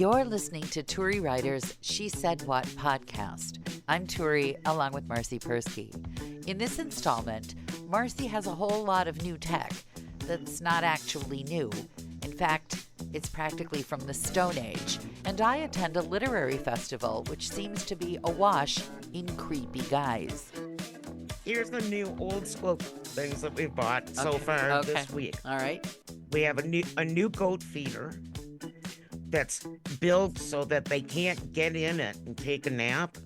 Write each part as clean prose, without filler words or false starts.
You're listening to Turi Ryder's She Said What podcast. I'm Turi, along with Marci Persky. In this installment, Marci has a whole lot of new tech that's not actually new. In fact, it's practically from the Stone Age. And I attend a literary festival, which seems to be awash in creepy guys. Here's the new old school things that we've bought so far this week. All right. We have a new goat feeder that's built so that they can't get in it and take a nap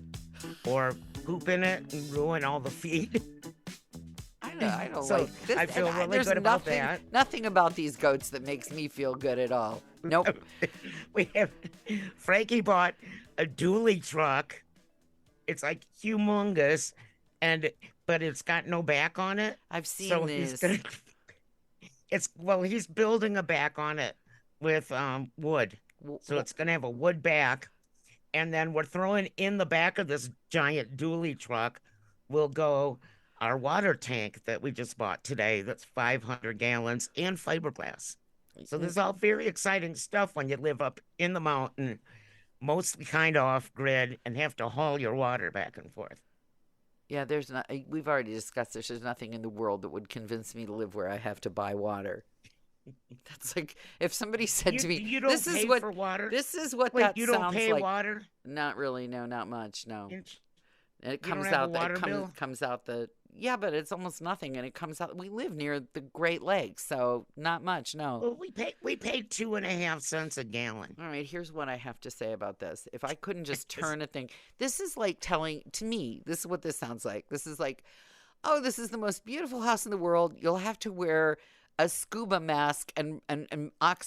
or poop in it and ruin all the feed. I don't so like this. I feel really good about that. Nothing about these goats that makes me feel good at all. Nope. Frankie bought a dually truck. It's like humongous, but it's got no back on it. I've seen so this. He's building a back on it with wood. So it's going to have a wood back. And then we're throwing in the back of this giant dually truck will go our water tank that we just bought today. That's 500 gallons and fiberglass. So this is all very exciting stuff when you live up in the mountain, mostly kind of off grid, and have to haul your water back and forth. Yeah, we've already discussed this. There's nothing in the world that would convince me to live where I have to buy water. That's like if somebody said to me, "You don't pay for water." This is what Wait, that you sounds don't pay like. Water? Not really. No, not much. No. It You don't comes have a out. water bill? Comes out the. Yeah, but it's almost nothing, and it comes out. We live near the Great Lakes, so not much. No. Well, we pay 2.5 cents a gallon. All right, here's what I have to say about this. If I couldn't just turn a thing, this is like to me, this is what this sounds like. This is like, oh, this is the most beautiful house in the world. You'll have to wear a scuba mask and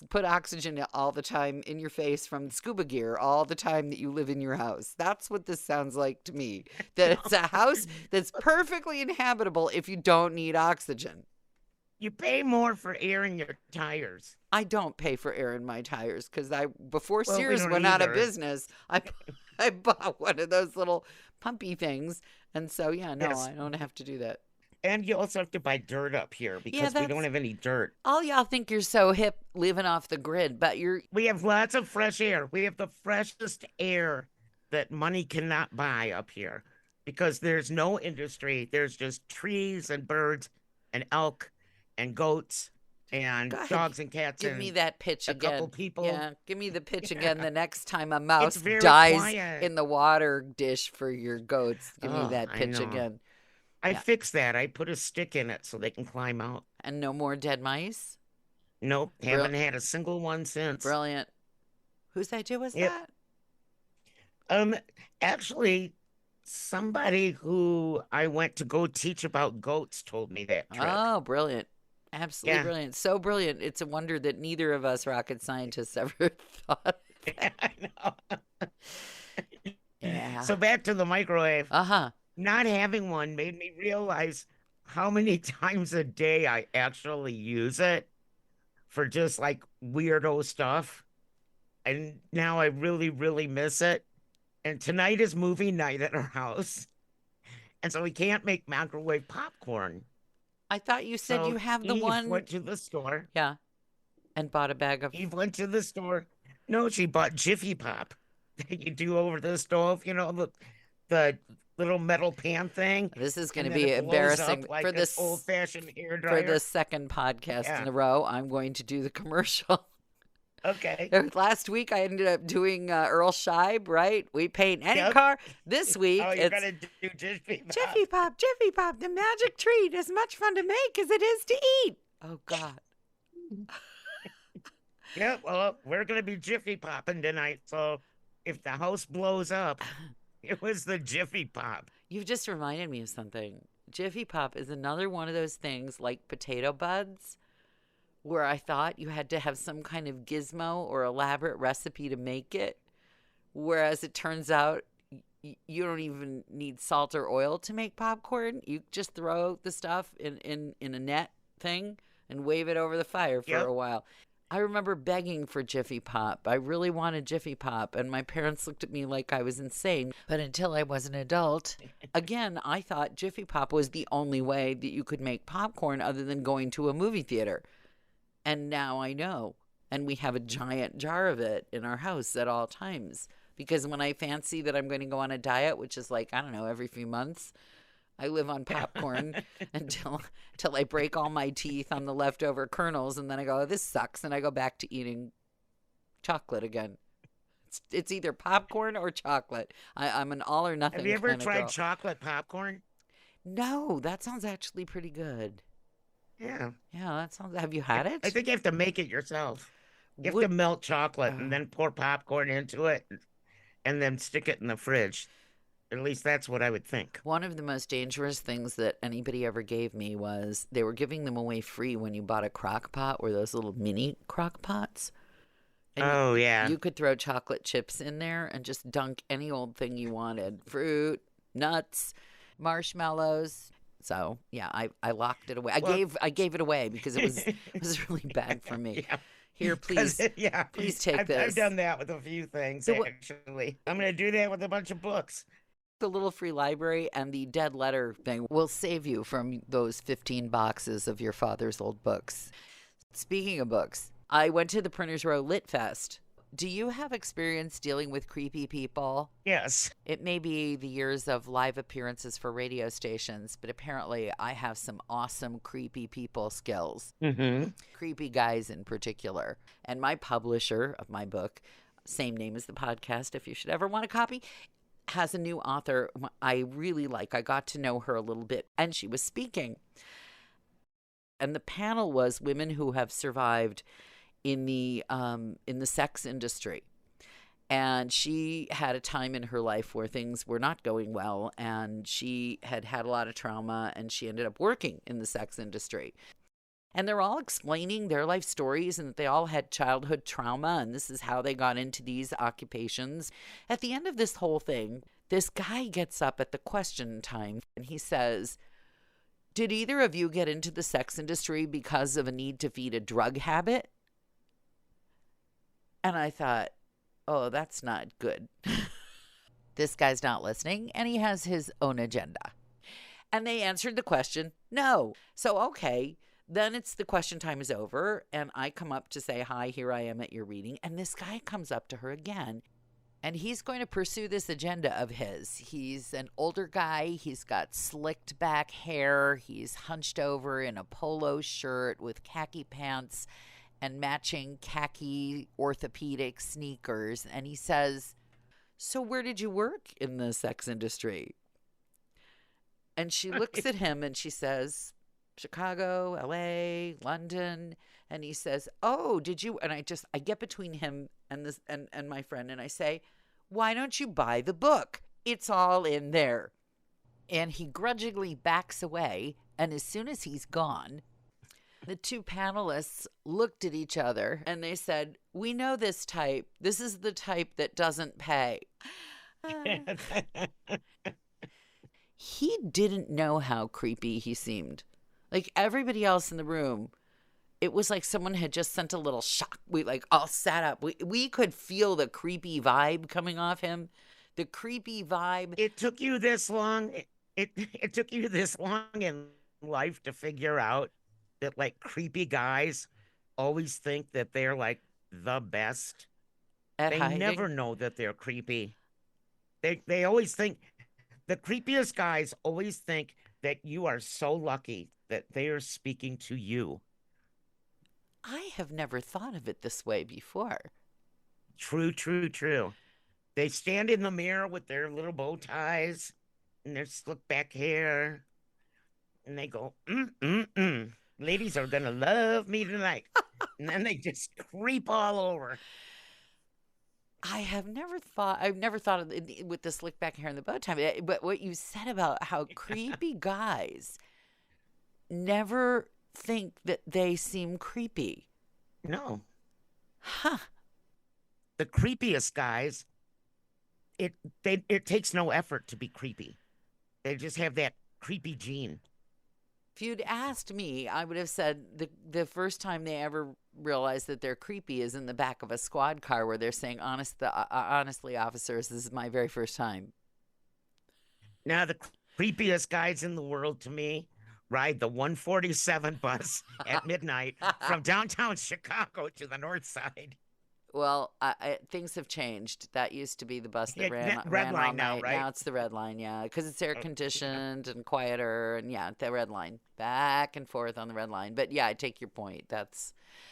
put oxygen all the time in your face from scuba gear all the time that you live in your house. That's what this sounds like to me. That it's a house that's perfectly inhabitable if you don't need oxygen. You pay more for air in your tires. I don't pay for air in my tires because before Well, Sears we went don't out of either. business, I bought one of those little pumpy things. And so, yeah, no, Yes. I don't have to do that. And you also have to buy dirt up here because we don't have any dirt. All y'all think you're so hip living off the grid, but We have lots of fresh air. We have the freshest air that money cannot buy up here because there's no industry. There's just trees and birds and elk and goats and dogs and cats. Give me that pitch a again. couple people. Yeah, give me the pitch again the next time a mouse very dies quiet. in the water dish for your goats. Give me that I pitch know. again. I fixed that. I put a stick in it so they can climb out. And no more dead mice? Nope, haven't had a single one since. Brilliant. Whose idea was Yep. that? Actually, somebody who I went to go teach about goats told me that trick. Oh, brilliant. Absolutely Yeah. brilliant. So brilliant. It's a wonder that neither of us rocket scientists ever thought. I know. Yeah. So back to the microwave. Uh-huh. Not having one made me realize how many times a day I actually use it for just like weirdo stuff. And now I really, really miss it. And tonight is movie night at our house. And so we can't make microwave popcorn. I thought you said So you have the Eve one. went to the store. Yeah. And bought a bag of. Eve went to the store. No, she bought Jiffy Pop that you do over the stove. You know, the little metal pan thing. This is going to And then be it blows embarrassing up like for an this old-fashioned hairdryer. for the second podcast in a row. I'm going to do the commercial. Okay. Last week I ended up doing Earl Scheib, right? We paint any car. This week Oh, you're it's gonna do Jiffy Pop. Jiffy Pop, Jiffy Pop, the magic treat, as much fun to make as it is to eat. Oh God. Yeah, well, we're gonna be Jiffy Popping tonight. So if the house blows up, it was the Jiffy Pop. You've just reminded me of something. Jiffy Pop is another one of those things like potato buds where I thought you had to have some kind of gizmo or elaborate recipe to make it. Whereas it turns out you don't even need salt or oil to make popcorn. You just throw the stuff in a net thing and wave it over the fire for a while. I remember begging for Jiffy Pop. I really wanted Jiffy Pop, and my parents looked at me like I was insane. But until I was an adult, again, I thought Jiffy Pop was the only way that you could make popcorn other than going to a movie theater. And now I know. And we have a giant jar of it in our house at all times. Because when I fancy that I'm going to go on a diet, which is like, I don't know, every few months, I live on popcorn until I break all my teeth on the leftover kernels. And then I go, oh, this sucks. And I go back to eating chocolate again. It's either popcorn or chocolate. I'm an all or nothing Have you ever kind of tried girl. chocolate popcorn? No, that sounds actually pretty good. Yeah. Yeah, that sounds. Have you had I it? think you have to make it yourself. You have to What? melt chocolate and Oh. then pour popcorn into it and then stick it in the fridge. At least that's what I would think. One of the most dangerous things that anybody ever gave me was they were giving them away free when you bought a crock pot, or those little mini crock pots. And Oh, yeah. you could throw chocolate chips in there and just dunk any old thing you wanted. Fruit, nuts, marshmallows. So yeah, I locked it away. Well, I gave it away because it was really bad for me. yeah. Here, please, Yeah, please take I've this. done that with a few things, The, actually. I'm going to do that with a bunch of books. the little free library and the dead letter thing will save you from those 15 boxes of your father's old books. Speaking of books, I went to the Printers Row Lit Fest. Do you have experience dealing with creepy people? Yes. It may be the years of live appearances for radio stations, but apparently I have some awesome creepy people skills. Mm-hmm. Creepy guys in particular. And my publisher of my book, same name as the podcast, if you should ever want a copy, has a new author I really like. I got to know her a little bit, and she was speaking. And the panel was women who have survived in the sex industry. And she had a time in her life where things were not going well, and she had had a lot of trauma, and she ended up working in the sex industry. And they're all explaining their life stories and that they all had childhood trauma, and this is how they got into these occupations. At the end of this whole thing, this guy gets up at the question time and he says, "Did either of you get into the sex industry because of a need to feed a drug habit?" And I thought, oh, that's not good. This guy's not listening, and he has his own agenda. And they answered the question, no. So, okay, then it's the question time is over, and I come up to say, hi, here I am at your reading. And this guy comes up to her again, and he's going to pursue this agenda of his. He's an older guy. He's got slicked back hair. He's hunched over in a polo shirt with khaki pants and matching khaki orthopedic sneakers. And he says, so where did you work in the sex industry? And she looks at him and she says, Chicago, LA, London. And he says, oh, did you? And I get between him and this and my friend, and I say, why don't you buy the book? It's all in there. And he grudgingly backs away. And as soon as he's gone, the two panelists looked at each other and they said, we know this type. This is the type that doesn't pay. He didn't know how creepy he seemed. Like everybody else in the room, it was like someone had just sent a little shock. We like all sat up. We could feel the creepy vibe coming off him. The creepy vibe. It took you this long. It took you this long in life to figure out that like creepy guys always think that they're like the best. At They hiding. never know that they're creepy. They always think the creepiest guys always think that you are so lucky that they are speaking to you. I have never thought of it this way before. True, true, true. They stand in the mirror with their little bow ties and their slick back hair, and they go, ladies are gonna love me tonight. And then they just creep all over. I've never thought of it with the slick back hair and the bow tie. But what you said about how creepy guys never think that they seem creepy. No. Huh. The creepiest guys, it takes no effort to be creepy. They just have that creepy gene. If you'd asked me, I would have said the first time they ever realize that they're creepy is in the back of a squad car where they're saying, honestly, officers, this is my very first time. Now, the creepiest guys in the world to me ride the 147 bus at midnight from downtown Chicago to the north side. Well, things have changed. That used to be the bus that Red ran all line now, night. right? Now it's the red line, yeah, because it's air Yeah. conditioned and quieter, and yeah, the red line, back and forth on the red line. But yeah, I take your point.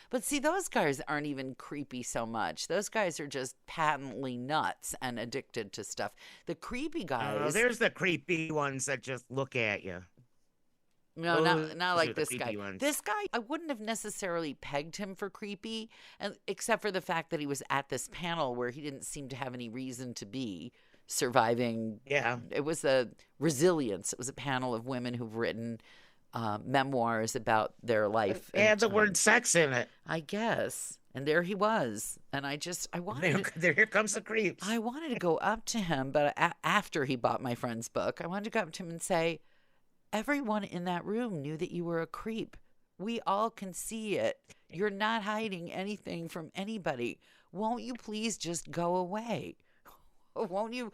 But see, those guys aren't even creepy so much. Those guys are just patently nuts and addicted to stuff. The creepy guys, There's the creepy ones that just look at you. no, Those not are like the this guy. creepy ones. This guy, I wouldn't have necessarily pegged him for creepy, except for the fact that he was at this panel where he didn't seem to have any reason to be surviving. Yeah. It was a resilience. It was a panel of women who've written memoirs about their life. Add the word sex in it. I guess. And there he was. And I wanted Here comes the creeps. I wanted to go up to him, but after he bought my friend's book, I wanted to go up to him and say, everyone in that room knew that you were a creep. We all can see it. You're not hiding anything from anybody. Won't you please just go away? Won't you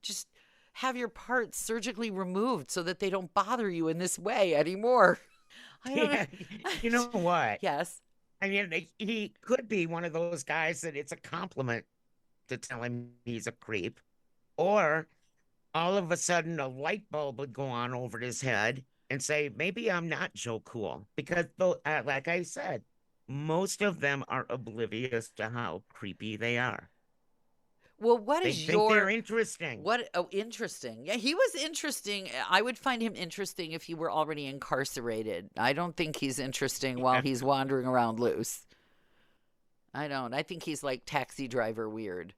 just have your parts surgically removed so that they don't bother you in this way anymore? I don't Yeah. You know what? Yes. I mean, he could be one of those guys that it's a compliment to tell him he's a creep. Or all of a sudden a light bulb would go on over his head and say, maybe I'm not Joe Cool. Because, like I said, most of them are oblivious to how creepy they are. Well, what They is think they're interesting. Interesting. Yeah, he was interesting. I would find him interesting if he were already incarcerated. I don't think he's interesting while he's wandering around loose. I don't. I think he's like Taxi Driver weird.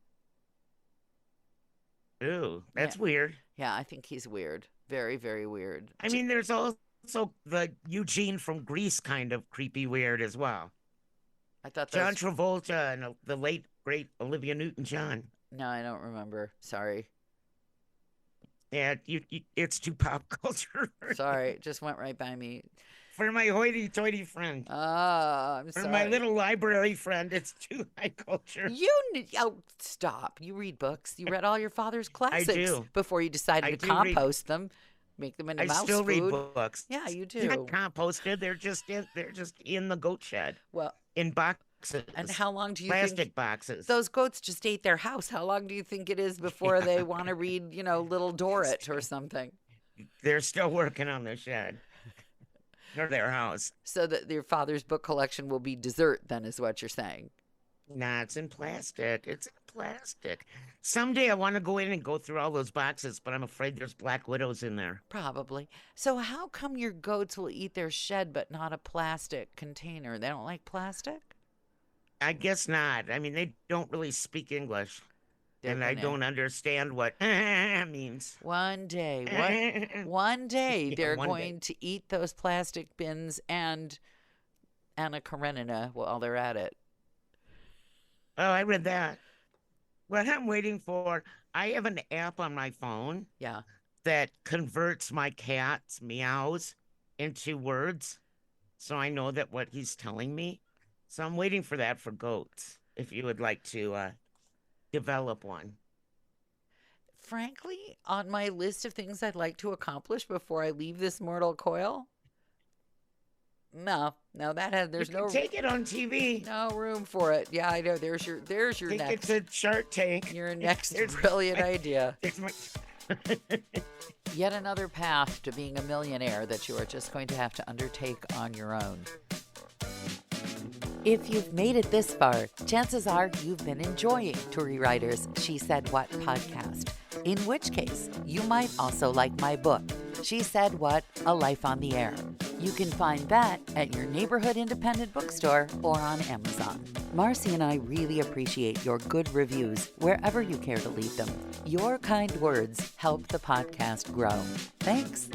Ooh, that's Yeah. weird. Yeah, I think he's weird. Very, very weird. I mean, there's also the Eugene from Grease kind of creepy weird as well. I thought John that Travolta and the late, great Olivia Newton-John. No, I don't remember. Sorry. Yeah, it's too pop culture. Sorry. It just went right by me. For my hoity-toity friend. I'm For sorry. my little library friend, it's too high culture. Stop. You read books. You read all your father's classics do. before you decided to compost them, make them into mouse food. I still read books. Yeah, you do. They're not composted. They're just in the goat shed. Well, in boxes. And how long do you plastic think boxes? Those goats just ate their house? How long do you think it is before they want to read, Little Dorrit or something? They're still working on their shed. Or their house. So that your father's book collection will be dessert, then, is what you're saying. Nah, it's in plastic. It's in plastic. Someday I want to go in and go through all those boxes, but I'm afraid there's black widows in there. Probably. So how come your goats will eat their shed but not a plastic container? They don't like plastic? I guess not. I mean, they don't really speak English. And I don't understand what means. One day, they're going to eat those plastic bins and Anna Karenina while they're at it. Oh, I read that. What I'm waiting for, I have an app on my phone. Yeah. That converts my cat's meows into words. So I know that what he's telling me. So I'm waiting for that for goats. If you would like to develop one. Frankly, on my list of things I'd like to accomplish before I leave this mortal coil, no, there's no take it on TV. No room for it. Yeah, I know. There's your take next. It's a Shark Tank. Your next brilliant idea. Yet another path to being a millionaire that you are just going to have to undertake on your own. If you've made it this far, chances are you've been enjoying Turi Ryder's She Said What podcast, in which case you might also like my book, She Said What, A Life on the Air. You can find that at your neighborhood independent bookstore or on Amazon. Marci and I really appreciate your good reviews wherever you care to leave them. Your kind words help the podcast grow. Thanks.